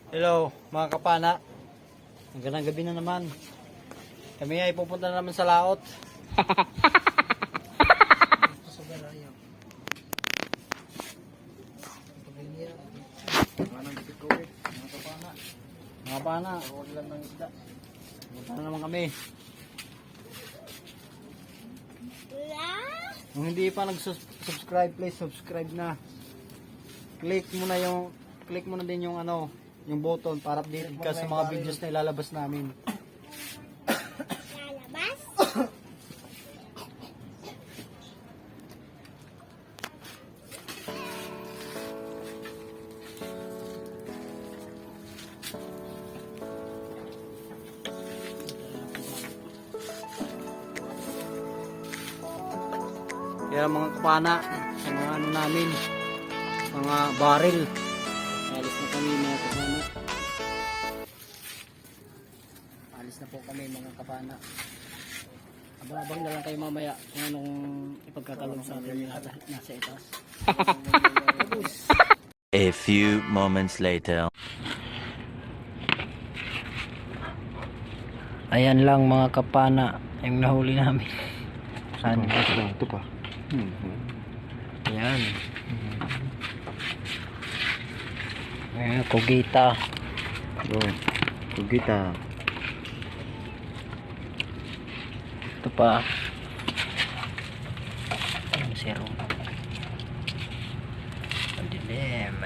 Hello mga kapana. Magandang gabi na naman. Kami ay pupunta na naman sa laot. Mga kapana, pupunta na naman kami. Kung hindi pa nag-subscribe, please subscribe na. Click mo na din yung yung button para updated ka sa mga videos na ilalabas namin. Lalabas? Kaya mga kapana, sa mga namin, mga baril. Alis na kami mga kapana. Alis na po kami mga kapana. Abang-abang na lang kayo mamaya kung anong ipagkakalog sa atin yung nasa itas. A few moments later. Ayan lang mga kapana yung nahuli namin. Saan? Ito pa. Ayan. Ayan, kugita. Kugita. Ito pa. Ayan, zero. Madilim.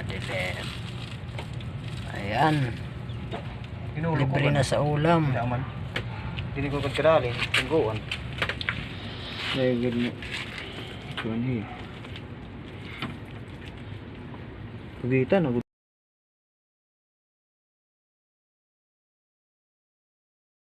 Ayan. Libre na sa ulam. Hindi ko kadalin. Tungguan. Very good mo. Kugita na.